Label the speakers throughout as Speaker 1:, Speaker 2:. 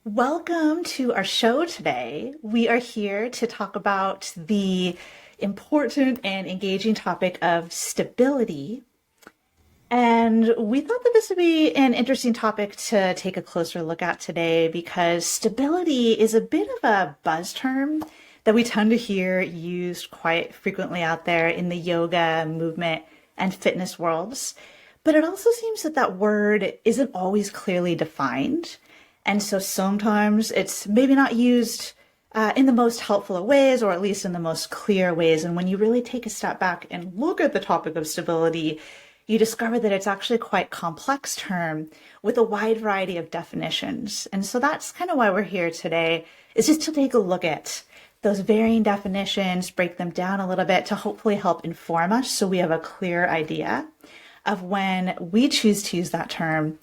Speaker 1: Welcome to our show today. We are here to talk about the important and engaging topic of stability. And we thought that this would be an interesting topic to take a closer look at today because stability is a bit of a buzz term that we tend to hear used quite frequently out there in the yoga, movement, and fitness worlds. But it also seems that that word isn't always clearly defined. And so sometimes it's maybe not used in the most helpful of ways, or at least in the most clear ways. And when you really take a step back and look at the topic of stability, you discover that it's actually quite a complex term with a wide variety of definitions. And so that's kind of why we're here today, is just to take a look at those varying definitions, break them down a little bit to hopefully help inform us so we have a clear idea of when we choose to use that term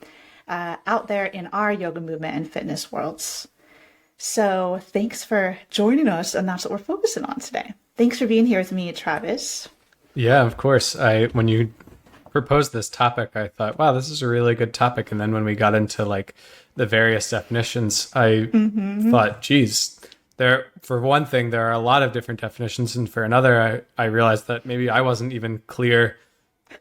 Speaker 1: out there in our yoga movement and fitness worlds. So thanks for joining us, and that's what we're focusing on today. Thanks for being here with me, Travis.
Speaker 2: Yeah, of course. When you proposed this topic, I thought, wow, this is a really good topic. And then when we got into like the various definitions, I thought, geez, for one thing, there are a lot of different definitions. And for another, I realized that maybe I wasn't even clear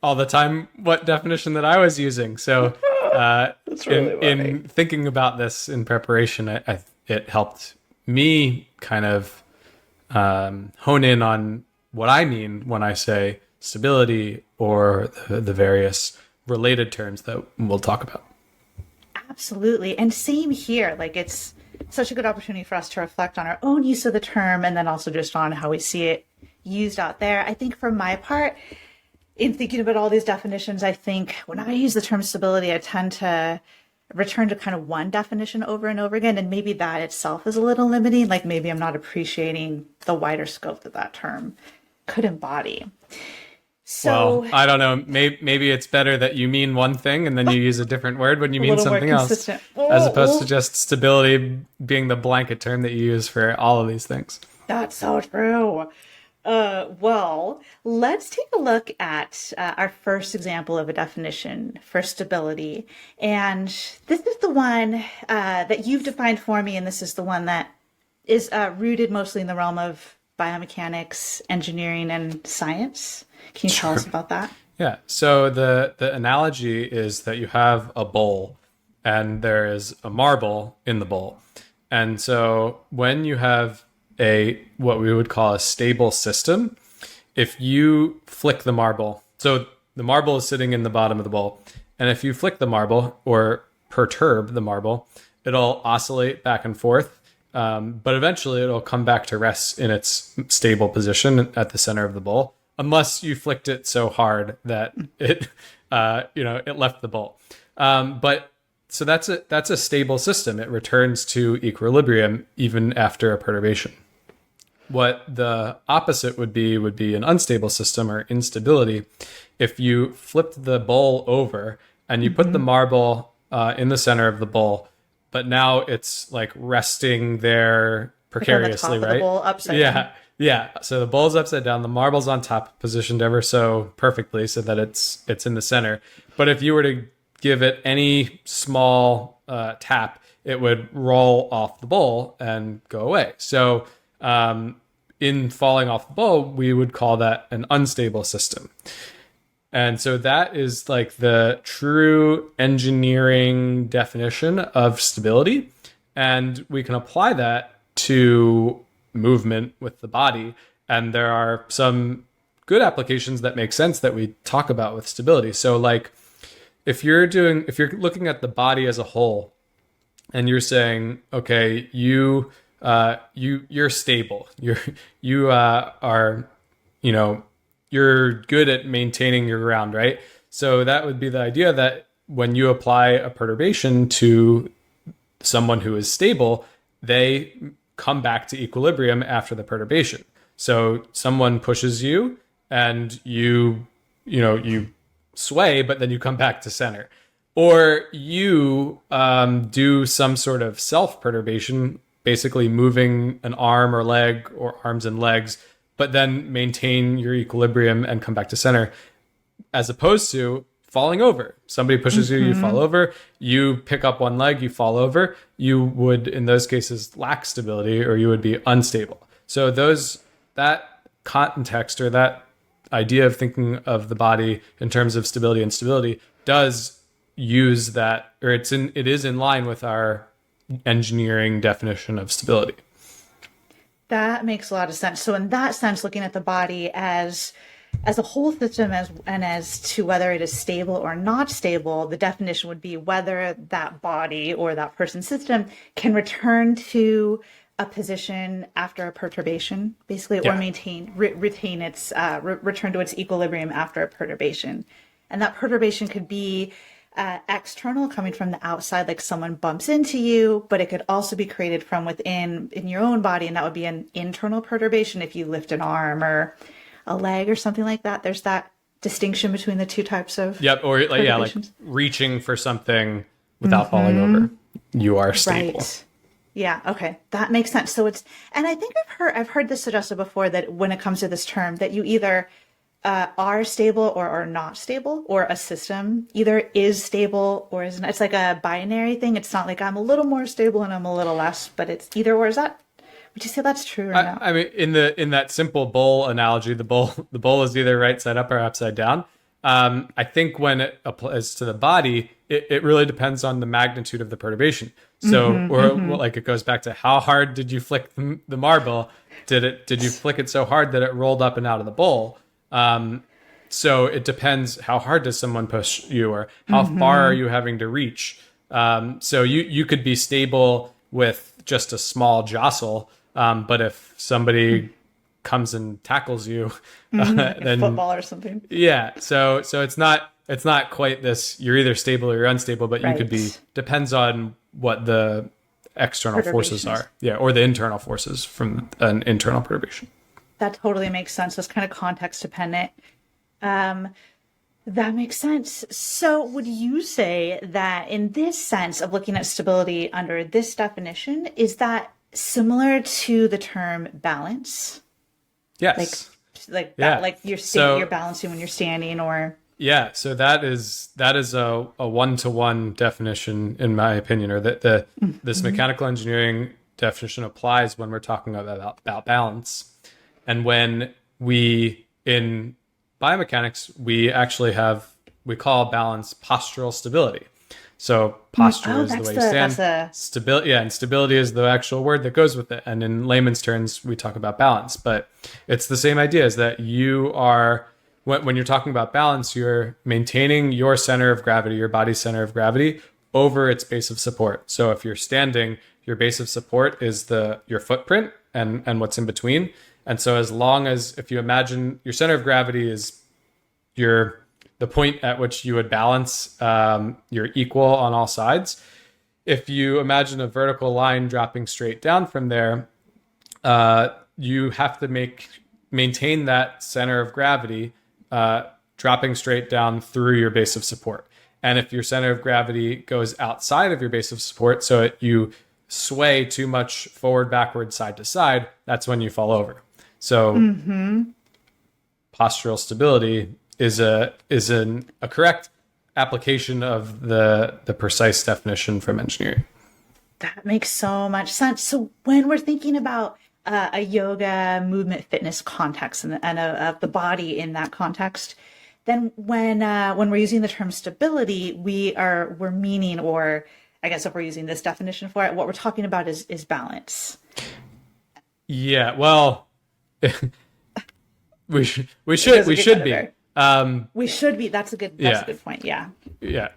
Speaker 2: all the time what definition that I was using. So
Speaker 1: That's really
Speaker 2: in thinking about this in preparation, it helped me kind of hone in on what I mean when I say stability or the various related terms that we'll talk about.
Speaker 1: Absolutely. And same here. Like it's such a good opportunity for us to reflect on our own use of the term and then also just on how we see it used out there. I think for my part, in thinking about all these definitions, I think when I use the term stability, I tend to return to kind of one definition over and over again. And maybe that itself is a little limiting. Like maybe I'm not appreciating the wider scope that that term could embody. So,
Speaker 2: well, I don't know. Maybe it's better that you mean one thing and then you use a different word when you mean something else, as opposed to just stability being the blanket term that you use for all of these things.
Speaker 1: That's so true. Well, let's take a look at our first example of a definition for stability. And this is the one that you've defined for me, and this is the one that is rooted mostly in the realm of biomechanics, engineering, and science. Can you tell us about that?
Speaker 2: Yeah. So the analogy is that you have a bowl and there is a marble in the bowl. And so when you have what we would call a stable system, if you flick the marble, so the marble is sitting in the bottom of the bowl, and if you flick the marble or perturb the marble, it'll oscillate back and forth, but eventually it'll come back to rest in its stable position at the center of the bowl, unless you flicked it so hard that it left the bowl. But so that's a stable system. It returns to equilibrium even after a perturbation. What the opposite would be an unstable system or instability. If you flipped the bowl over and you put the marble in the center of the bowl, but now it's like resting there precariously,
Speaker 1: like on the top
Speaker 2: right?
Speaker 1: of the bowl, upside down.
Speaker 2: Yeah. So the bowl's upside down, the marble's on top, positioned ever so perfectly so that it's in the center. But if you were to give it any small tap, it would roll off the bowl and go away. So in falling off the bowl, we would call that an unstable system. And so that is like the true engineering definition of stability. And we can apply that to movement with the body. And there are some good applications that make sense that we talk about with stability. So like if you're looking at the body as a whole and you're saying, okay, you're stable. You're good at maintaining your ground, right? So that would be the idea that when you apply a perturbation to someone who is stable, they come back to equilibrium after the perturbation. So someone pushes you and you sway, but then you come back to center. Or you do some sort of self-perturbation, basically moving an arm or leg or arms and legs, but then maintain your equilibrium and come back to center, as opposed to falling over. Somebody pushes you, you fall over. You pick up one leg, you fall over. You would, in those cases, lack stability, or you would be unstable. So that context, or that idea of thinking of the body in terms of stability and instability, does use that, or it is in line with our engineering definition of stability.
Speaker 1: That makes a lot of sense. So in that sense, looking at the body as a whole system, and as to whether it is stable or not stable, the definition would be whether that body or that person's system can return to a position after a perturbation, basically, or retain its return to its equilibrium after a perturbation. And that perturbation could be external, coming from the outside, like someone bumps into you, but it could also be created from within in your own body, and that would be an internal perturbation if you lift an arm or a leg or something like that. There's that distinction between the two types of
Speaker 2: like reaching for something without falling over. You are stable.
Speaker 1: Right. Yeah, okay. That makes sense. So and I think I've heard this suggested before, that when it comes to this term, that you either are stable or are not stable, or a system either is stable or isn't. It's like a binary thing. It's not like I'm a little more stable and I'm a little less, but it's either or. Would you say that's true or not?
Speaker 2: I mean, in that simple bowl analogy, the bowl is either right side up or upside down. I think when it applies to the body, it really depends on the magnitude of the perturbation. So, like, it goes back to how hard did you flick the marble? Did you flick it so hard that it rolled up and out of the bowl? So it depends, how hard does someone push you, or how far are you having to reach? So you could be stable with just a small jostle, but if somebody comes and tackles you, then
Speaker 1: football or something.
Speaker 2: Yeah. So it's not quite this, you're either stable or you're unstable, but you could be, depends on what the external forces are. Yeah. Or the internal forces from an internal perturbation.
Speaker 1: That totally makes sense. It's kind of context dependent. That makes sense. So would you say that in this sense of looking at stability under this definition, is that similar to the term balance?
Speaker 2: Yes.
Speaker 1: Like you're balancing when you're standing, or...
Speaker 2: Yeah. So that is a one-to-one definition, in my opinion, or that this mechanical engineering definition applies when we're talking about balance. And when in biomechanics, we call balance postural stability. So posture is the way you stand. Stability, and stability is the actual word that goes with it. And in layman's terms, we talk about balance. But it's the same idea, is that you are, when you're talking about balance, you're maintaining your center of gravity, your body's center of gravity, over its base of support. So if you're standing, your base of support is your footprint and what's in between. And so as long as, if you imagine your center of gravity is the point at which you would balance, you're equal on all sides. If you imagine a vertical line dropping straight down from there, you have to maintain that center of gravity dropping straight down through your base of support. And if your center of gravity goes outside of your base of support, so you sway too much forward, backward, side to side, that's when you fall over. So postural stability is a correct application of the precise definition from engineering.
Speaker 1: That makes so much sense. So when we're thinking about a yoga movement fitness context and of the body in that context, then when we're using the term stability, we're meaning, or I guess if we're using this definition for it, what we're talking about is balance.
Speaker 2: Yeah, well, we should be. We should
Speaker 1: be. That's a good point. Yeah.
Speaker 2: Yeah.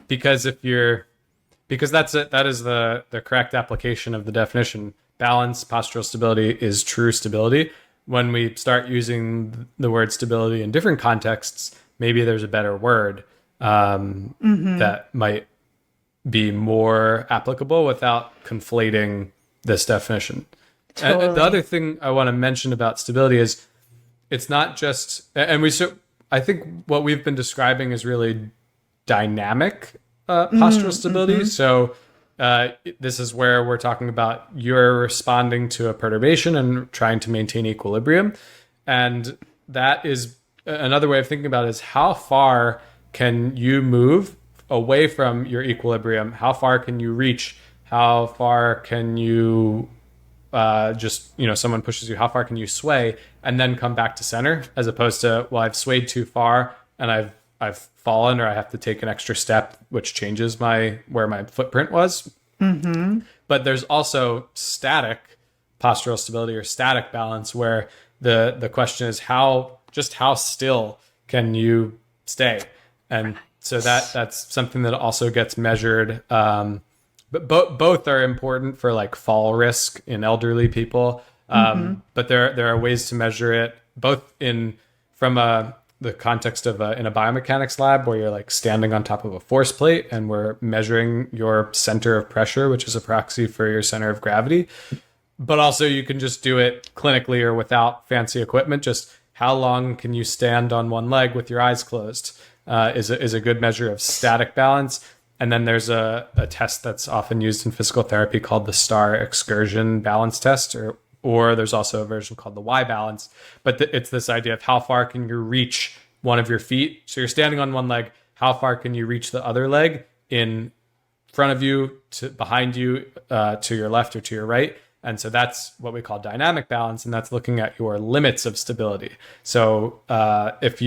Speaker 2: Because that is the correct application of the definition. Balance, postural stability is true stability. When we start using the word stability in different contexts, maybe there's a better word that might be more applicable without conflating this definition. Totally. And the other thing I want to mention about stability is it's not just, I think what we've been describing is really dynamic postural stability. So this is where we're talking about you're responding to a perturbation and trying to maintain equilibrium. And that is another way of thinking about it, is how far can you move away from your equilibrium? How far can you reach? How far can you someone pushes you, how far can you sway and then come back to center, as opposed to, well, I've swayed too far and I've fallen, or I have to take an extra step, which changes where my footprint was. Mm-hmm. But there's also static postural stability or static balance, where the question is how still can you stay? And so that's something that also gets measured. But both are important for like fall risk in elderly people. But there are ways to measure it, both from the context of in a biomechanics lab, where you're like standing on top of a force plate and we're measuring your center of pressure, which is a proxy for your center of gravity. But also you can just do it clinically or without fancy equipment. Just how long can you stand on one leg with your eyes closed is a good measure of static balance. And then there's a test that's often used in physical therapy called the STAR excursion balance test, or there's also a version called the Y balance. But it's this idea of how far can you reach one of your feet. So you're standing on one leg, how far can you reach the other leg in front of you, to behind you, to your left or to your right. And so that's what we call dynamic balance, and that's looking at your limits of stability. So if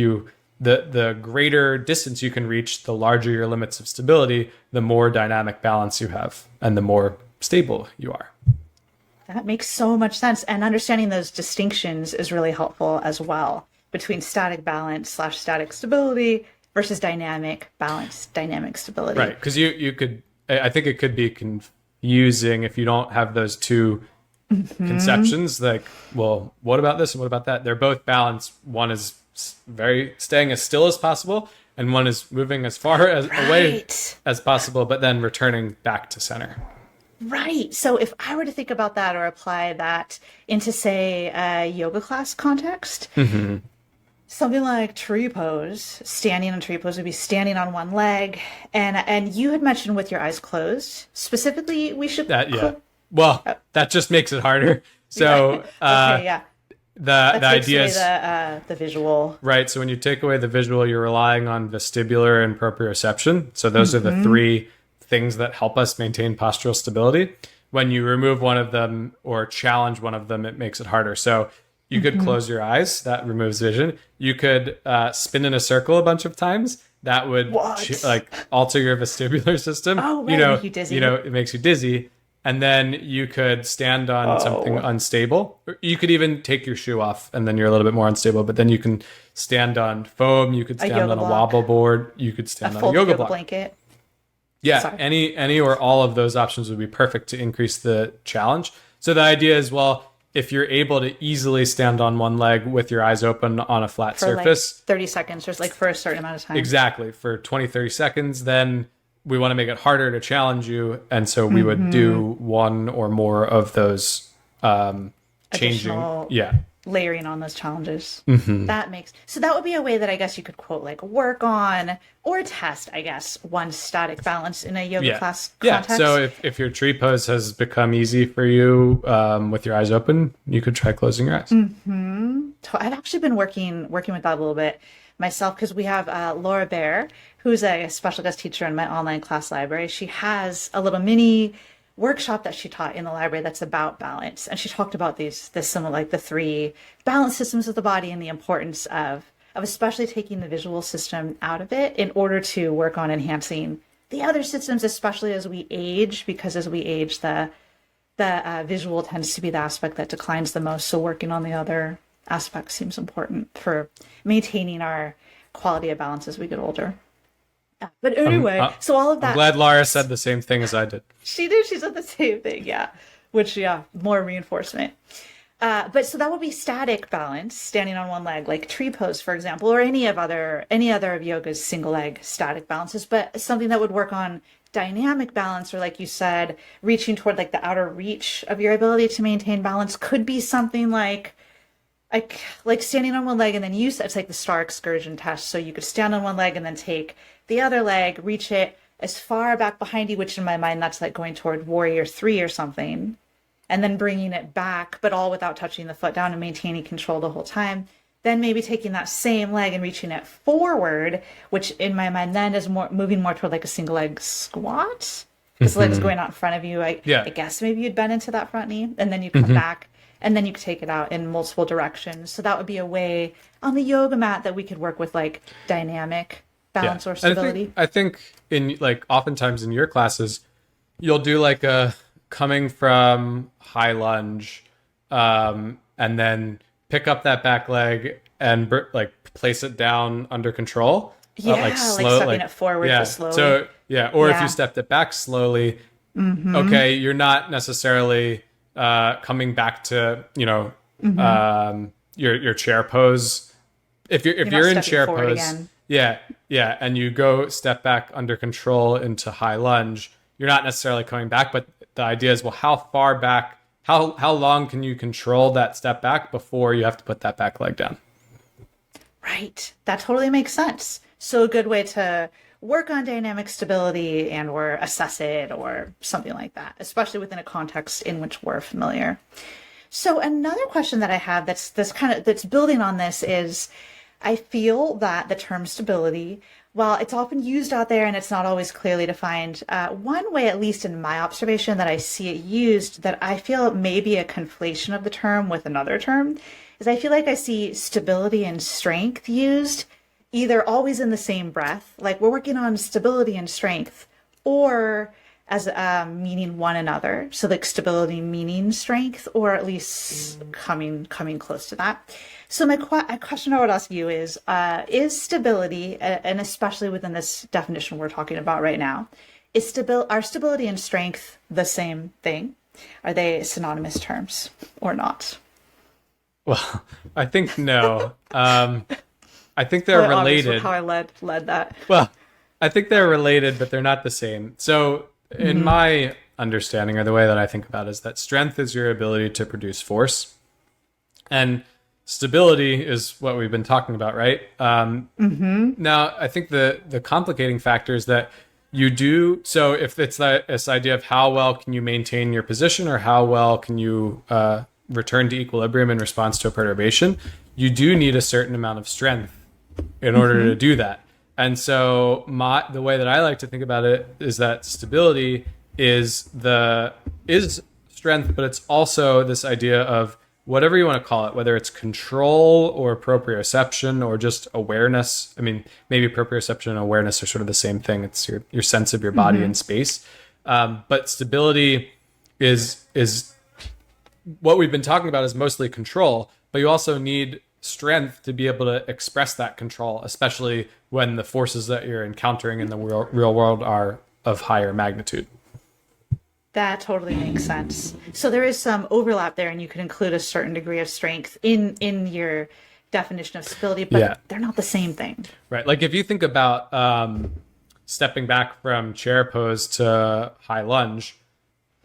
Speaker 2: the greater distance you can reach, the larger your limits of stability, the more dynamic balance you have, and the more stable you are.
Speaker 1: That makes so much sense. And understanding those distinctions is really helpful as well, between static balance / static stability versus dynamic balance, dynamic stability.
Speaker 2: Right. Because you could, I think it could be confusing if you don't have those two conceptions. Like, well, what about this and what about that? They're both balanced. One is very staying as still as possible, and one is moving as far away as possible, but then returning back to center.
Speaker 1: Right. So if I were to think about that or apply that into, say, a yoga class context, something like tree pose, standing in tree pose would be standing on one leg. And you had mentioned with your eyes closed. Specifically, we should...
Speaker 2: Well, that just makes it harder. So the idea is...
Speaker 1: the visual.
Speaker 2: Right. So when you take away the visual, you're relying on vestibular and proprioception. So those are the three things that help us maintain postural stability. When you remove one of them or challenge one of them, it makes it harder. So you could close your eyes. That removes vision. You could spin in a circle a bunch of times. That would alter your vestibular system.
Speaker 1: Oh, right. Make you dizzy.
Speaker 2: It makes you dizzy. And then you could stand on something unstable. You could even take your shoe off, and then you're a little bit more unstable. But then you can stand on foam. You could stand on a wobble board. You could stand on a yoga block.
Speaker 1: Blanket.
Speaker 2: Yeah,
Speaker 1: Sorry.
Speaker 2: any or all of those options would be perfect to increase the challenge. So the idea is, well, if you're able to easily stand on one leg with your eyes open on a flat surface,
Speaker 1: like 30 seconds, or like for a certain amount of time.
Speaker 2: Exactly, for 20, 30 seconds, then we want to make it harder to challenge you. And so we would do one or more of those changing.
Speaker 1: Layering on those challenges. That would be a way that I guess you could quote, like, work on or test, I guess, one static balance in a yoga class context.
Speaker 2: So if your tree pose has become easy for you with your eyes open, you could try closing your eyes.
Speaker 1: I've actually been working with that a little bit myself, because we have Laura Bear, who's a special guest teacher in my online class library. She has a little mini workshop that she taught in the library that's about balance, and she talked about some of like the three balance systems of the body, and the importance of especially taking the visual system out of it in order to work on enhancing the other systems, especially as we age, because as we age, the visual tends to be the aspect that declines the most. So working on the other aspects seems important for maintaining our quality of balance as we get older. But anyway, so all of that...
Speaker 2: I'm glad Laura said the same thing as I did.
Speaker 1: She did. She said the same thing, yeah. Which, more reinforcement. But so that would be static balance, standing on one leg, like tree pose, for example, or any other of yoga's single leg static balances. But something that would work on dynamic balance, or like you said, reaching toward like the outer reach of your ability to maintain balance, could be something like standing on one leg, and then it's like the STAR excursion test. So you could stand on one leg and then take the other leg, reach it as far back behind you, which in my mind, that's like going toward Warrior 3 or something, and then bringing it back, but all without touching the foot down and maintaining control the whole time. then maybe taking that same leg and reaching it forward, which in my mind then is moving more toward like a single leg squat. Because the leg is going out in front of you. I guess maybe you'd bend into that front knee, and then you come back, and then you could take it out in multiple directions. So that would be a way on the yoga mat that we could work with like dynamic balance or stability.
Speaker 2: I think in like oftentimes in your classes, you'll do like a coming from high lunge, and then pick up that back leg and like place it down under control.
Speaker 1: Like stepping it forward slowly.
Speaker 2: So if you stepped it back slowly, okay, you're not necessarily coming back to your chair pose. If you're in chair pose, and you go step back under control into high lunge, you're not necessarily coming back. But the idea is, well, how far back? How long can you control that step back before you have to put that back leg down?
Speaker 1: Right, that totally makes sense. So a good way to work on dynamic stability and or assess it or something like that, especially within a context in which we're familiar. So another question that I have that's building on this is, I feel that the term stability, while it's often used out there and it's not always clearly defined, one way, at least in my observation, that I see it used that I feel may be a conflation of the term with another term is I feel like I see stability and strength used either always in the same breath, like we're working on stability and strength, or as meaning one another. So like stability meaning strength, or at least coming close to that. So my question I would ask you is stability, and especially within this definition we're talking about right now, are stability and strength the same thing? Are they synonymous terms or not?
Speaker 2: Well, I think no. I think they're related.
Speaker 1: How I led that.
Speaker 2: Well, I think they're related, but they're not the same. So in my understanding, or the way that I think about it, is that strength is your ability to produce force. And stability is what we've been talking about, right? Now, I think the complicating factor is that you do, so if it's this idea of how well can you maintain your position or how well can you return to equilibrium in response to a perturbation, you do need a certain amount of strength in order to do that. And so the way that I like to think about it is that stability is strength, but it's also this idea of whatever you want to call it, whether it's control or proprioception or just awareness. I mean, maybe proprioception and awareness are sort of the same thing. It's your sense of your body in space. But stability is what we've been talking about is mostly control, but you also need strength to be able to express that control, especially when the forces that you're encountering in the real world are of higher magnitude.
Speaker 1: That totally makes sense. So there is some overlap there, and you could include a certain degree of strength in your definition of stability, but they're not the same thing.
Speaker 2: Right. Like if you think about stepping back from chair pose to high lunge,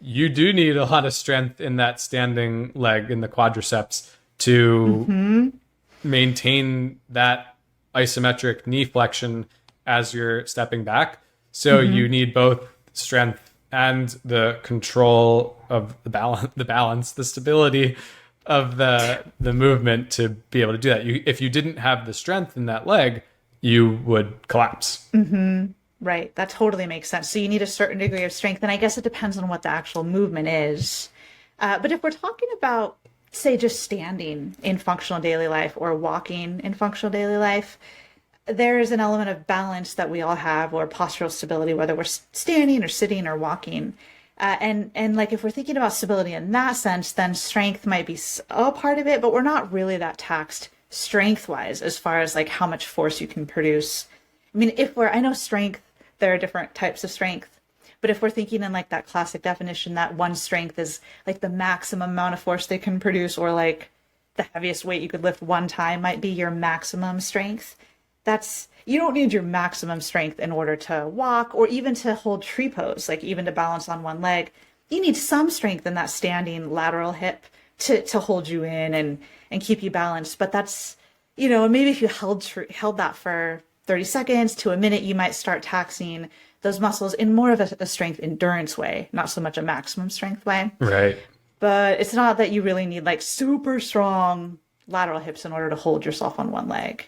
Speaker 2: you do need a lot of strength in that standing leg, in the quadriceps, to maintain that isometric knee flexion as you're stepping back. So you need both strength and the control of the balance, the stability of the movement to be able to do that. If you didn't have the strength in that leg, you would collapse.
Speaker 1: Right. That totally makes sense. So you need a certain degree of strength, and I guess it depends on what the actual movement is. But if we're talking about, say, just standing in functional daily life or walking in functional daily life, there is an element of balance that we all have, or postural stability, whether we're standing or sitting or walking. And like if we're thinking about stability in that sense, then strength might be a part of it, but we're not really that taxed strength-wise as far as like how much force you can produce. I mean, I know strength, there are different types of strength, but if we're thinking in like that classic definition that one strength is like the maximum amount of force they can produce, or like the heaviest weight you could lift one time might be your maximum strength. You don't need your maximum strength in order to walk or even to hold tree pose, like even to balance on one leg. You need some strength in that standing lateral hip to hold you in and keep you balanced. But that's, maybe if you held that for 30 seconds to a minute, you might start taxing those muscles in more of a strength endurance way, not so much a maximum strength way.
Speaker 2: Right.
Speaker 1: But it's not that you really need like super strong lateral hips in order to hold yourself on one leg.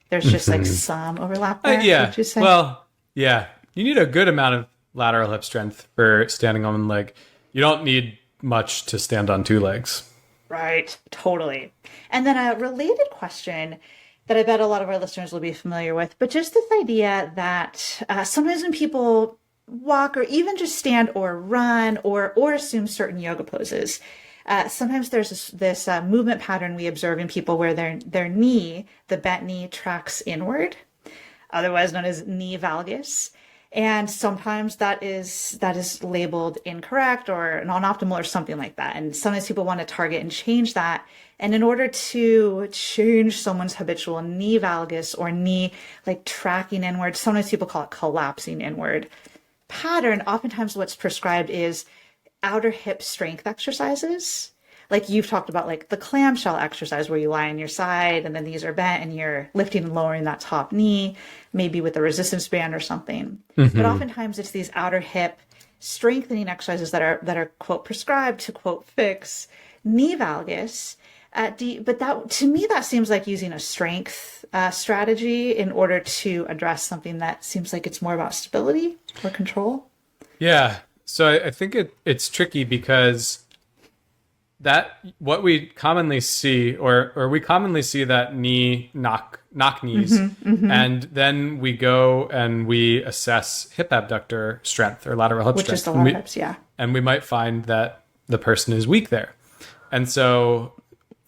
Speaker 1: There's just like some overlap there,
Speaker 2: Yeah.
Speaker 1: would you say?
Speaker 2: Well, yeah. You need a good amount of lateral hip strength for standing on one leg. You don't need much to stand on two legs.
Speaker 1: Right, totally. And then a related question that I bet a lot of our listeners will be familiar with, but just this idea that sometimes when people walk or even just stand or run or assume certain yoga poses, sometimes there's this movement pattern we observe in people where their knee, the bent knee, tracks inward, otherwise known as knee valgus. And sometimes that is labeled incorrect or non-optimal or something like that. And sometimes people want to target and change that. And in order to change someone's habitual knee valgus or knee like tracking inward, sometimes people call it collapsing inward pattern, oftentimes what's prescribed is outer hip strength exercises. Like you've talked about, like the clamshell exercise where you lie on your side and the knees are bent and you're lifting and lowering that top knee, maybe with a resistance band or something. But oftentimes it's these outer hip strengthening exercises that are quote prescribed to quote fix knee valgus. But that, to me, that seems like using a strength strategy in order to address something that seems like it's more about stability or control.
Speaker 2: Yeah. So I think it's tricky because that what we commonly see, or we commonly see that knee knock knees, and then we go and we assess hip abductor strength or lateral hip
Speaker 1: Which
Speaker 2: strength.
Speaker 1: is the lateral hips, yeah.
Speaker 2: And we might find that the person is weak there. And so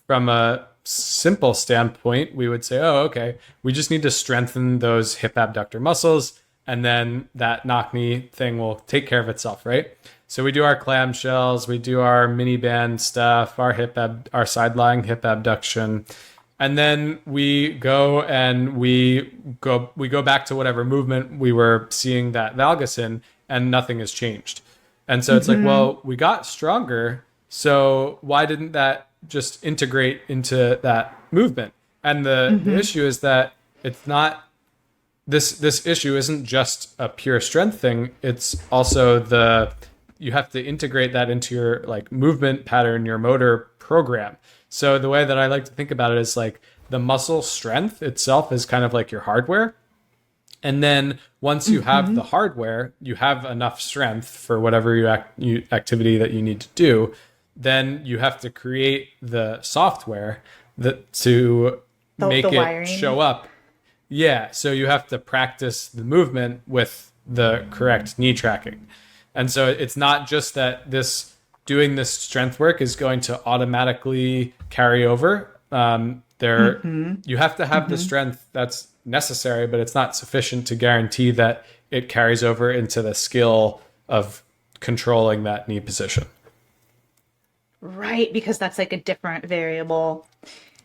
Speaker 2: from a simple standpoint, we would say, oh, okay, we just need to strengthen those hip abductor muscles, and then that knock knee thing will take care of itself, right? So we do our clamshells, we do our mini band stuff, our side lying hip abduction, and then we go and we go back to whatever movement we were seeing that valgus in, and nothing has changed. And so it's like, well, we got stronger, so why didn't that just integrate into that movement? And the issue is that it's not this issue isn't just a pure strength thing. It's also you have to integrate that into your like movement pattern, your motor program. So the way that I like to think about it is like the muscle strength itself is kind of like your hardware. And then once you have the hardware, you have enough strength for whatever activity that you need to do. Then you have to create the software to make it
Speaker 1: wiring.
Speaker 2: show up. Yeah, so you have to practice the movement with the correct knee tracking. And so it's not just that doing this strength work is going to automatically carry over. You have to have the strength that's necessary, but it's not sufficient to guarantee that it carries over into the skill of controlling that knee position.
Speaker 1: Right, because that's like a different variable,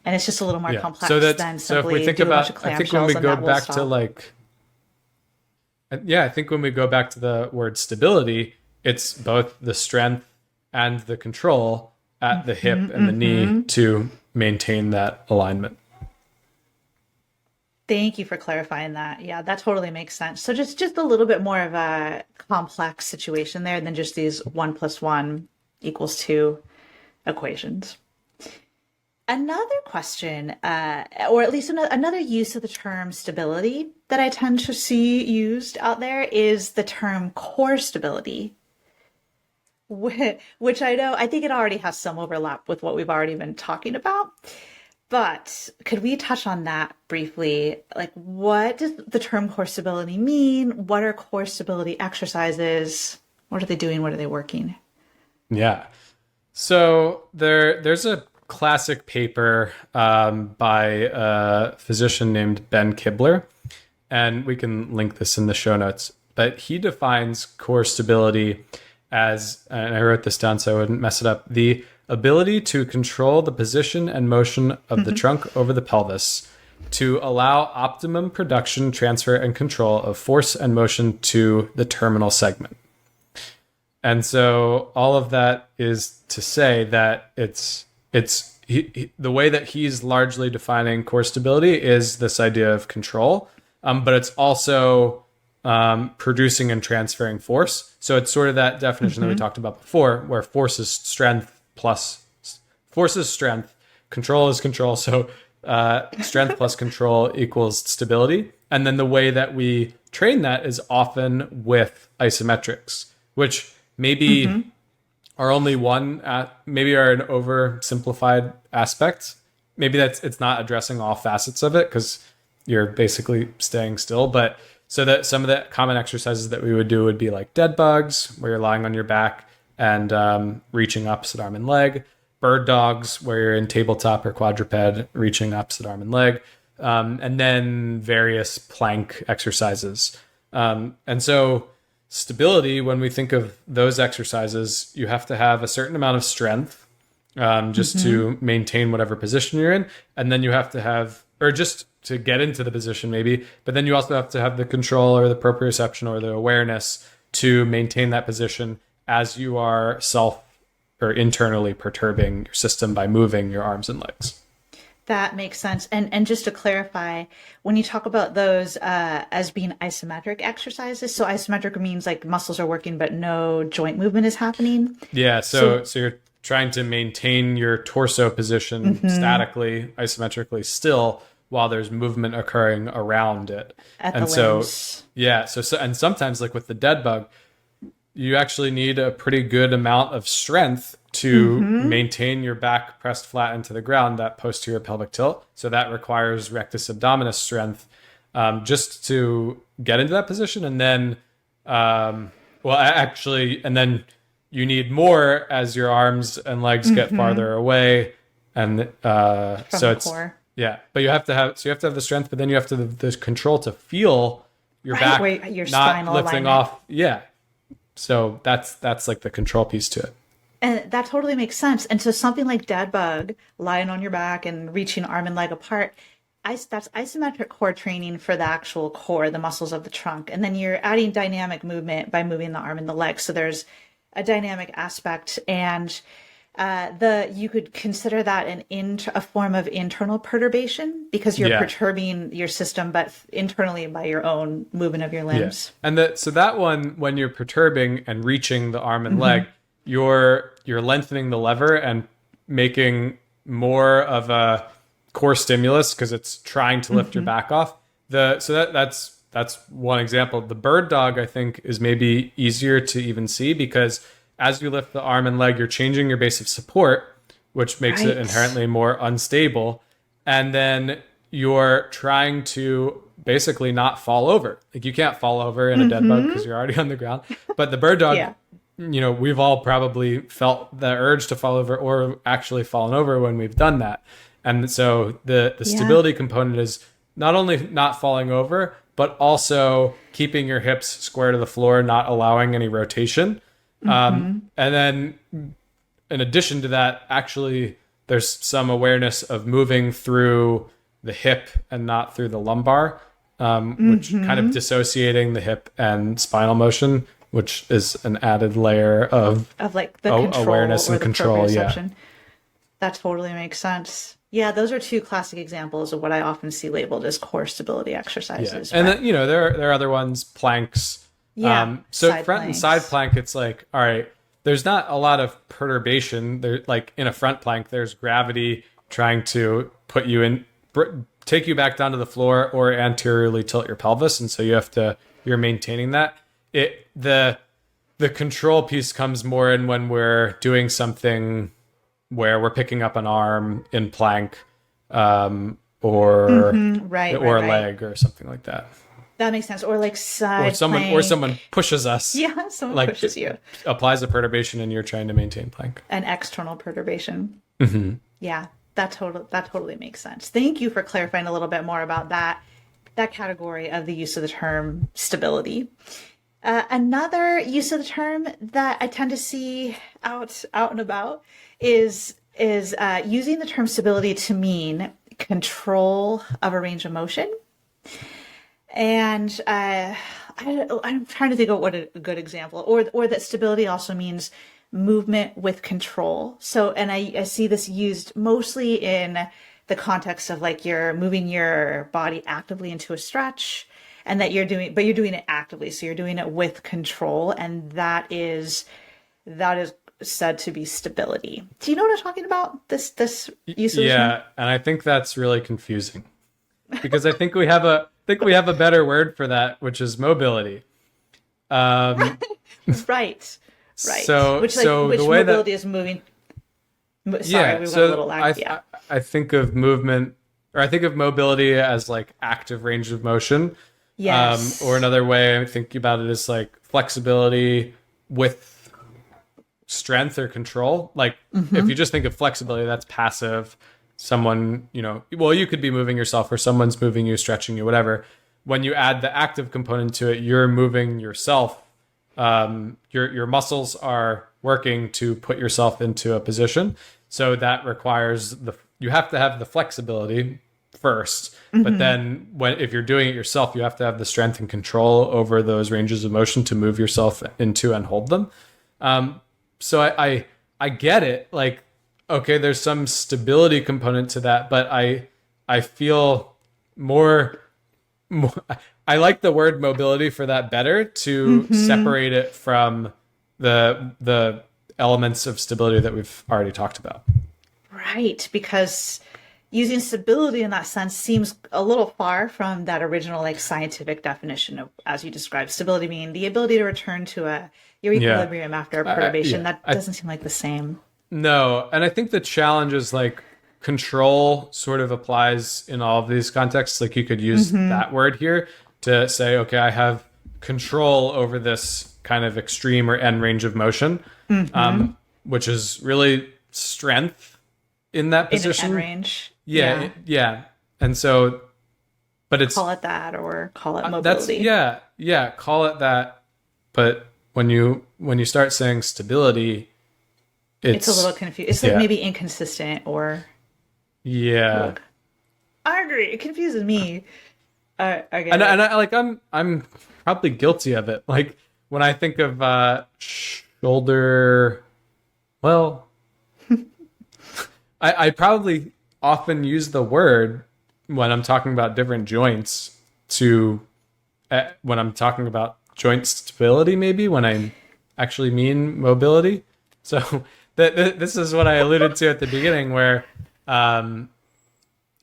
Speaker 1: and it's just a little more complex than
Speaker 2: so if
Speaker 1: simply
Speaker 2: we think
Speaker 1: do a bunch
Speaker 2: about,
Speaker 1: of
Speaker 2: I think when
Speaker 1: clamshells
Speaker 2: we
Speaker 1: and
Speaker 2: go
Speaker 1: that will
Speaker 2: back
Speaker 1: stop.
Speaker 2: to like, yeah, I think when we go back to the word stability, it's both the strength and the control at the hip and the knee to maintain that alignment.
Speaker 1: Thank you for clarifying that. Yeah, that totally makes sense. So just a little bit more of a complex situation there than just these 1 + 1 = 2 equations. Another question, or at least another use of the term stability that I tend to see used out there is the term core stability, which I think it already has some overlap with what we've already been talking about. But could we touch on that briefly? Like, what does the term core stability mean? What are core stability exercises? What are they doing? What are they working?
Speaker 2: Yeah. So there's a classic paper by a physician named Ben Kibler, and we can link this in the show notes. But he defines core stability as, and I wrote this down so I wouldn't mess it up, the ability to control the position and motion of the trunk over the pelvis to allow optimum production, transfer, and control of force and motion to the terminal segment. And so all of that is to say that the way that he's largely defining core stability is this idea of control, but it's also producing and transferring force. So it's sort of that definition that we talked about before, where force is strength control is control. So strength plus control equals stability. And then the way that we train that is often with isometrics, which maybe are only maybe are an oversimplified aspect. Maybe it's not addressing all facets of it because you're basically staying still. But so that some of the common exercises that we would do would be like dead bugs, where you're lying on your back and reaching opposite arm and leg. Bird dogs, where you're in tabletop or quadruped, reaching opposite arm and leg. And then various plank exercises. And so stability, when we think of those exercises, you have to have a certain amount of strength just to maintain whatever position you're in. And then you have to have, or just to get into the position maybe, but then you also have to have the control or the proprioception or the awareness to maintain that position as you are or internally perturbing your system by moving your arms and legs.
Speaker 1: That makes sense. And just to clarify, when you talk about those as being isometric exercises, so isometric means like muscles are working, but no joint movement is happening.
Speaker 2: Yeah. So you're trying to maintain your torso position statically, isometrically still, while there's movement occurring around it.
Speaker 1: And so, limbs.
Speaker 2: Yeah. So, and sometimes like with the dead bug, you actually need a pretty good amount of strength to maintain your back pressed flat into the ground, that posterior pelvic tilt. So that requires rectus abdominis strength just to get into that position. And then, and then you need more as your arms and legs get farther away. And
Speaker 1: from the core.
Speaker 2: Yeah, but you have to have the strength, but then you have to have the control to feel your back
Speaker 1: your
Speaker 2: not
Speaker 1: spinal
Speaker 2: lifting
Speaker 1: alignment.
Speaker 2: off. Yeah. So that's like the control piece to it.
Speaker 1: And that totally makes sense. And so something like dead bug, lying on your back and reaching arm and leg apart, that's isometric core training for the actual core, the muscles of the trunk. And then you're adding dynamic movement by moving the arm and the leg. So there's a dynamic aspect, and you could consider that a form of internal perturbation because you're perturbing your system, but internally by your own movement of your limbs.
Speaker 2: Yeah. And so that one, when you're perturbing and reaching the arm and leg, you're lengthening the lever and making more of a core stimulus because it's trying to lift your back off. That's one example. The bird dog, I think, is maybe easier to even see because as you lift the arm and leg, you're changing your base of support, which makes it inherently more unstable. And then you're trying to basically not fall over. Like you can't fall over in a dead bug because you're already on the ground. But the bird dog, we've all probably felt the urge to fall over or actually fallen over when we've done that. And so the stability component is not only not falling over, but also keeping your hips square to the floor, not allowing any rotation. And then in addition to that, actually, there's some awareness of moving through the hip and not through the lumbar, which kind of dissociating the hip and spinal motion, which is an added layer of
Speaker 1: like the control
Speaker 2: awareness and control.
Speaker 1: Yeah, that totally makes sense. Yeah, those are two classic examples of what I often see labeled as core stability exercises.
Speaker 2: Yeah. And then, there are other ones, planks.
Speaker 1: Yeah.
Speaker 2: So
Speaker 1: side
Speaker 2: front
Speaker 1: planks.
Speaker 2: and side plank, it's like, all right, there's not a lot of perturbation. There, like in a front plank, there's gravity trying to put you in, take you back down to the floor or anteriorly tilt your pelvis. And so you're maintaining that. The control piece comes more in when we're doing something where we're picking up an arm in plank, or leg or something like that.
Speaker 1: That makes sense. Or like side plank.
Speaker 2: Or someone pushes us.
Speaker 1: Yeah, someone pushes you.
Speaker 2: Applies a perturbation and you're trying to maintain plank.
Speaker 1: An external perturbation. Yeah, that totally makes sense. Thank you for clarifying a little bit more about that category of the use of the term stability. Another use of the term that I tend to see out and about is using the term stability to mean control of a range of motion. And I'm trying to think of what a good example, or that stability also means movement with control. So, and I see this used mostly in the context of like you're moving your body actively into a stretch, and that you're doing it actively. So you're doing it with control, and that is said to be stability. Do you know what I'm talking about? This use of this term?
Speaker 2: Yeah, and I think that's really confusing because I think we have a better word for that, which is mobility. Um,
Speaker 1: Right.
Speaker 2: so
Speaker 1: Which
Speaker 2: so
Speaker 1: which
Speaker 2: the way
Speaker 1: mobility
Speaker 2: that
Speaker 1: is moving. Sorry,
Speaker 2: yeah,
Speaker 1: we went a
Speaker 2: so
Speaker 1: little lag. Yeah.
Speaker 2: I think of movement, or I think of mobility as like active range of motion. Or
Speaker 1: Yes.
Speaker 2: another way I think about it is like flexibility with strength or control. Like if you just think of flexibility, that's passive. Someone, well, you could be moving yourself or someone's moving you, stretching you, whatever. When you add the active component to it, you're moving yourself. Your muscles are working to put yourself into a position. So that requires you have to have the flexibility first, but then if you're doing it yourself, you have to have the strength and control over those ranges of motion to move yourself into and hold them. So I get it. Like, okay, there's some stability component to that, but I feel more I like the word mobility for that better to separate it from the elements of stability that we've already talked about.
Speaker 1: Right, because using stability in that sense seems a little far from that original like scientific definition of, as you described, stability meaning the ability to return to your
Speaker 2: Yeah.
Speaker 1: equilibrium after a perturbation.
Speaker 2: Yeah.
Speaker 1: That doesn't seem like the same.
Speaker 2: No, and I think the challenge is like control sort of applies in all of these contexts. Like you could use that word here to say, okay, I have control over this kind of extreme or end range of motion, which is really strength in that
Speaker 1: In an
Speaker 2: position.
Speaker 1: end range.
Speaker 2: Yeah. And so, but it's
Speaker 1: Call it that or call it
Speaker 2: that's
Speaker 1: mobility.
Speaker 2: call it that. But when you start saying stability,
Speaker 1: It's a little confused. It's like maybe inconsistent or
Speaker 2: yeah.
Speaker 1: I agree. It confuses me. I get
Speaker 2: And
Speaker 1: it.
Speaker 2: I like I'm probably guilty of it. Like when I think of shoulder, well, I probably often use the word when I'm talking about different joints to when I'm talking about joint stability, maybe when I actually mean mobility. So this is what I alluded to at the beginning, where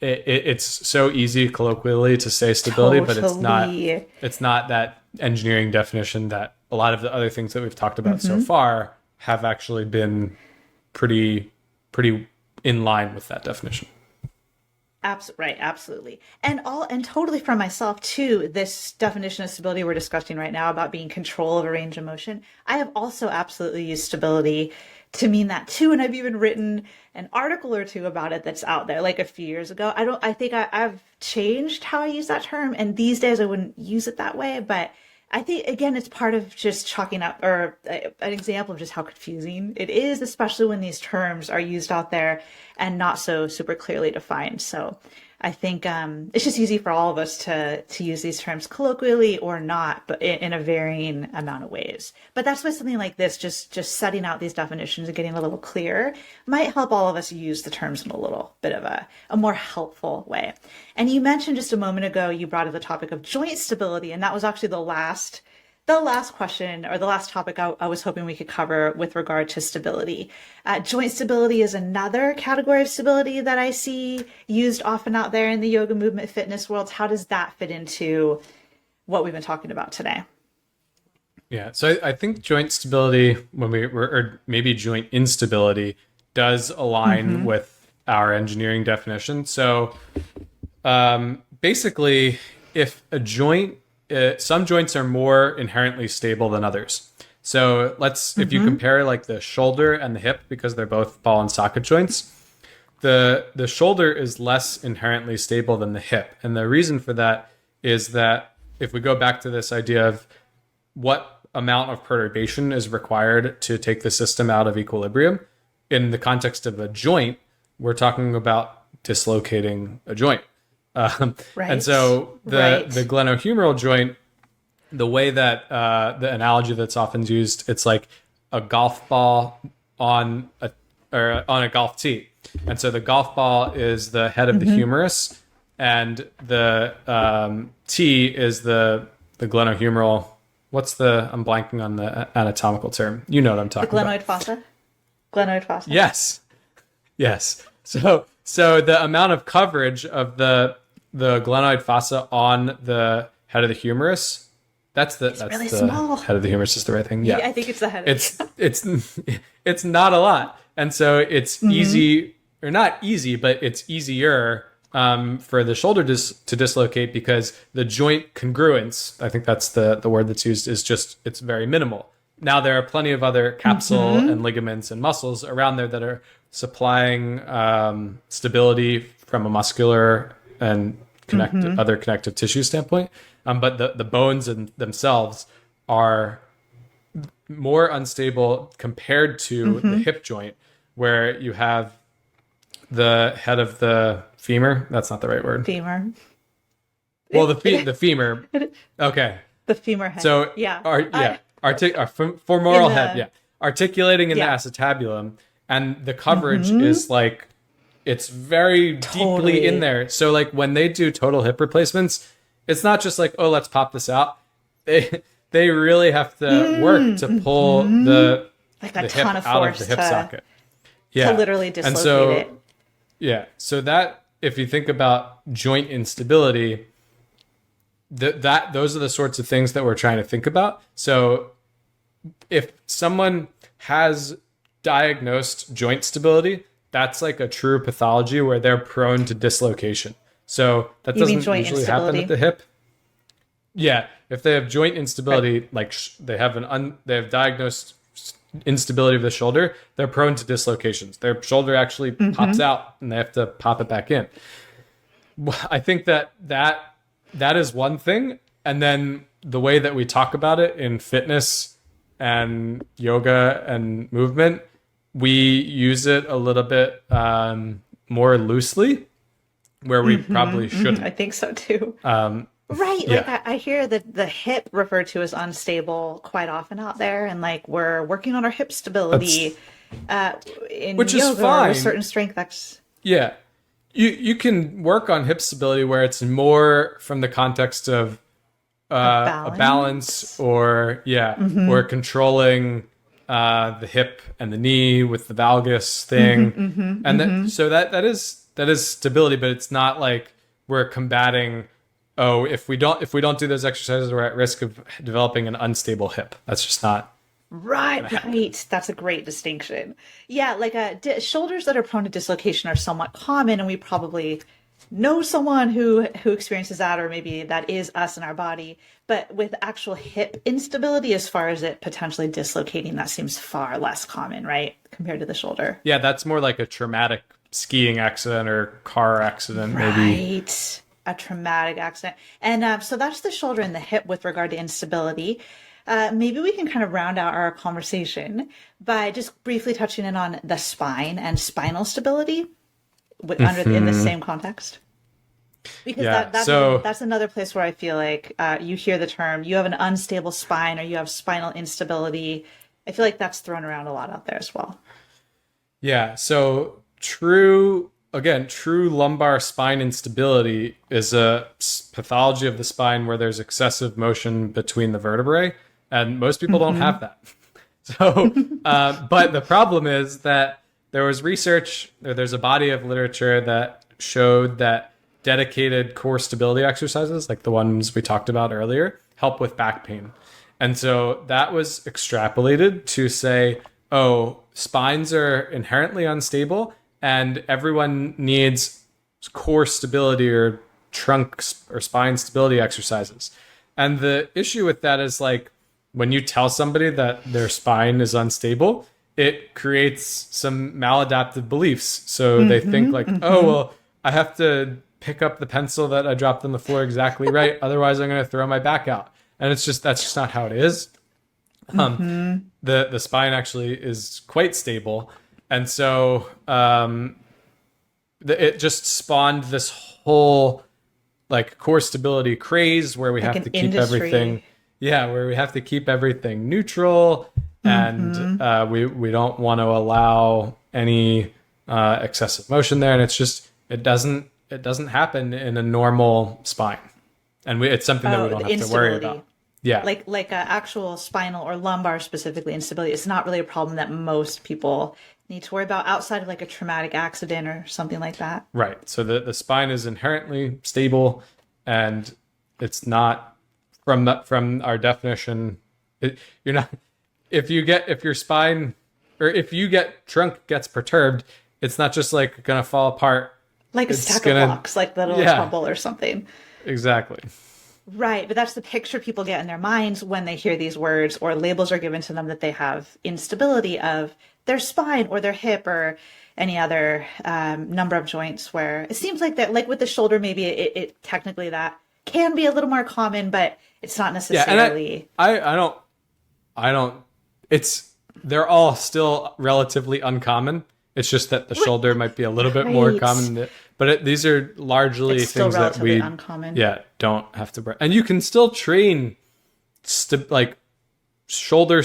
Speaker 2: it's so easy colloquially to say stability, but
Speaker 1: Totally.
Speaker 2: it's not that engineering definition that a lot of the other things that we've talked about so far have actually been pretty in line with that definition.
Speaker 1: Right, absolutely. And totally for myself too, this definition of stability we're discussing right now about being control of a range of motion, I have also absolutely used stability to mean that too. And I've even written an article or two about it that's out there like a few years ago. I think I've changed how I use that term. And these days I wouldn't use it that way, but I think, again, it's part of just chalking up or an example of just how confusing it is, especially when these terms are used out there and not so super clearly defined. So I think it's just easy for all of us to use these terms colloquially or not, but in a varying amount of ways. But that's why something like this, just setting out these definitions and getting a little clearer, might help all of us use the terms in a little bit of a more helpful way. And you mentioned just a moment ago, you brought up the topic of joint stability, and that was actually the last question or the last topic I was hoping we could cover with regard to stability. Joint stability is another category of stability that I see used often out there in the yoga movement fitness world. How does that fit into what we've been talking about today?
Speaker 2: Yeah, so I think joint stability or maybe joint instability does align with our engineering definition. So basically, if a joint some joints are more inherently stable than others. So if you compare like the shoulder and the hip, because they're both ball and socket joints, the shoulder is less inherently stable than the hip. And the reason for that is that if we go back to this idea of what amount of perturbation is required to take the system out of equilibrium, in the context of a joint, we're talking about dislocating a joint.
Speaker 1: Right.
Speaker 2: And so the glenohumeral joint, the way that the analogy that's often used, it's like a golf ball on a golf tee. And so the golf ball is the head of the humerus, and the tee is the glenohumeral. I'm blanking on the anatomical term. You know what I'm talking about.
Speaker 1: The glenoid fossa? Glenoid fossa.
Speaker 2: Yes. So the amount of coverage of the glenoid fossa on the head of the humerus, that's
Speaker 1: Really
Speaker 2: the
Speaker 1: small.
Speaker 2: head of the humerus is the right thing. Yeah.
Speaker 1: I think it's the head.
Speaker 2: It's not a lot. And so it's easy, or not easy, but it's easier for the shoulder to dislocate because the joint congruence, I think that's the word that's used, is just, it's very minimal. Now there are plenty of other capsule and ligaments and muscles around there that are supplying stability from a muscular and other connective tissue standpoint. But the bones themselves are more unstable compared to the hip joint, where you have the head of the femur. That's not the right word.
Speaker 1: Femur.
Speaker 2: Well, the femur. Okay.
Speaker 1: The femur head.
Speaker 2: So our femoral head. Yeah. Articulating in the acetabulum, and the coverage is like, it's very deeply in there. So like when they do total hip replacements, it's not just like, oh, let's pop this out. They really have to work to pull the hip out of the hip socket. Yeah.
Speaker 1: To literally dislocate it.
Speaker 2: Yeah. So that, if you think about joint instability, those are the sorts of things that we're trying to think about. So if someone has diagnosed joint stability, that's like a true pathology where they're prone to dislocation. So that doesn't usually happen at the hip. Yeah, if they have joint instability, like they have diagnosed instability of the shoulder, they're prone to dislocations. Their shoulder actually pops out, and they have to pop it back in. I think that is one thing, and then the way that we talk about it in fitness and yoga and movement, we use it a little bit more loosely, where we probably shouldn't.
Speaker 1: I think so too. Right. Like I hear the hip referred to as unstable quite often out there, and like we're working on our hip stability in
Speaker 2: which
Speaker 1: yoga
Speaker 2: is fine.
Speaker 1: With certain strength.
Speaker 2: Yeah. You can work on hip stability where it's more from the context of a balance or or controlling the hip and the knee with the valgus thing. And so that is stability, but it's not like we're combating, oh, if we don't do those exercises, we're at risk of developing an unstable hip. That's just not
Speaker 1: right. That's a great distinction. Yeah, like shoulders that are prone to dislocation are somewhat common, and we probably know someone who experiences that, or maybe that is us in our body. But with actual hip instability, as far as it potentially dislocating, that seems far less common, right, compared to the shoulder.
Speaker 2: Yeah, that's more like a traumatic skiing accident or car accident, maybe.
Speaker 1: Right, a traumatic accident. And so that's the shoulder and the hip with regard to instability. Maybe we can kind of round out our conversation by just briefly touching in on the spine and spinal stability in the same context. Because that's another place where I feel like you hear the term, you have an unstable spine or you have spinal instability. I feel like that's thrown around a lot out there as well.
Speaker 2: Yeah. So true lumbar spine instability is a pathology of the spine where there's excessive motion between the vertebrae, and most people don't have that. So, but the problem is that there's a body of literature that showed that dedicated core stability exercises, like the ones we talked about earlier, help with back pain. And so that was extrapolated to say, oh, spines are inherently unstable and everyone needs core stability or trunk or spine stability exercises. And the issue with that is, like, when you tell somebody that their spine is unstable, it creates some maladaptive beliefs. So they think like, oh, well, I have to pick up the pencil that I dropped on the floor exactly right. Otherwise, I'm going to throw my back out. And that's just not how it is. The spine actually is quite stable. And so it just spawned this whole like core stability craze where we have to keep everything. Yeah, where we have to keep everything neutral. And we don't want to allow any excessive motion there. And it's just, it doesn't happen in a normal spine. And it's something that we don't have to worry about. Yeah.
Speaker 1: Like actual spinal or lumbar specifically instability, it's not really a problem that most people need to worry about outside of like a traumatic accident or something like that.
Speaker 2: Right. So the spine is inherently stable, and it's not from our definition. You're not if your spine or if you get trunk gets perturbed, it's not just like gonna fall apart.
Speaker 1: Like a stack of blocks, like the little crumble or something.
Speaker 2: Exactly.
Speaker 1: Right, but that's the picture people get in their minds when they hear these words or labels are given to them that they have instability of their spine or their hip or any other number of joints where it seems like that, like with the shoulder, maybe it technically that can be a little more common, but it's not necessarily.
Speaker 2: Yeah, I don't, they're all still relatively uncommon. It's just that the shoulder might be a little bit more common, but these are largely things that we
Speaker 1: uncommon.
Speaker 2: Don't have to. And you can still train do shoulder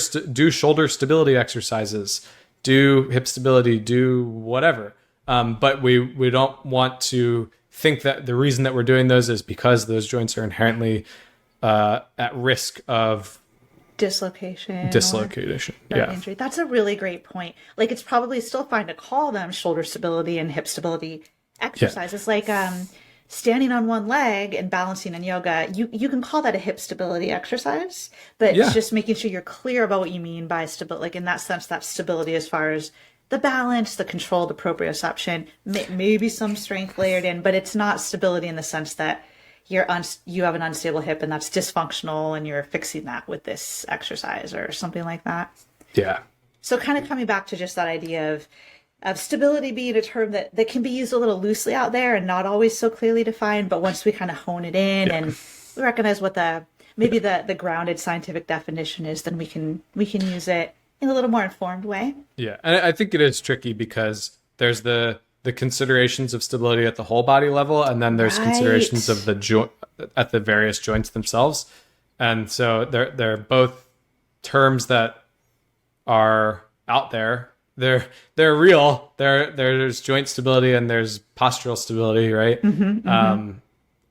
Speaker 2: stability exercises, do hip stability, do whatever. But we don't want to think that the reason that we're doing those is because those joints are inherently at risk of
Speaker 1: dislocation or
Speaker 2: yeah,
Speaker 1: injury. That's a really great point. Like, it's probably still fine to call them shoulder stability and hip stability exercises. Like standing on one leg and balancing in yoga, you can call that a hip stability exercise, but it's just making sure you're clear about what you mean by stability. Like, in that sense, that stability as far as the balance, the control, the proprioception, maybe some strength layered in, but it's not stability in the sense that you have an unstable hip and that's dysfunctional and you're fixing that with this exercise or something like that.
Speaker 2: Yeah.
Speaker 1: So kind of coming back to just that idea of stability being a term that can be used a little loosely out there and not always so clearly defined, but once we kind of hone it in and we recognize what the grounded scientific definition is, then we can use it in a little more informed way.
Speaker 2: Yeah. And I think it is tricky because there's the considerations of stability at the whole body level, and then there's considerations of the at the various joints themselves. And so they're both terms that are out there. They're real. There's joint stability and there's postural stability, right? And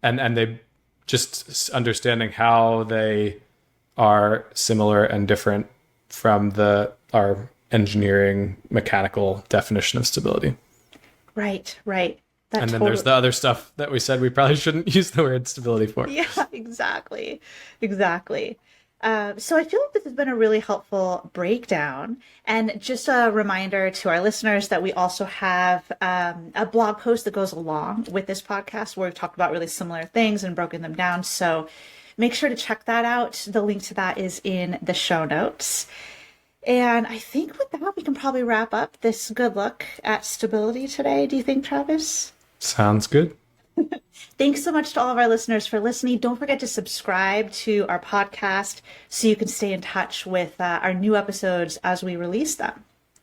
Speaker 2: they just understanding how they are similar and different from our engineering mechanical definition of stability.
Speaker 1: Right.
Speaker 2: And then there's the other stuff that we said we probably shouldn't use the word stability for.
Speaker 1: Yeah, exactly. So I feel like this has been a really helpful breakdown. And just a reminder to our listeners that we also have a blog post that goes along with this podcast where we've talked about really similar things and broken them down. So make sure to check that out. The link to that is in the show notes. And I think with that, we can probably wrap up this good look at stability today. Do you think, Travis?
Speaker 2: Sounds good.
Speaker 1: Thanks so much to all of our listeners for listening. Don't forget to subscribe to our podcast so you can stay in touch with our new episodes as we release them.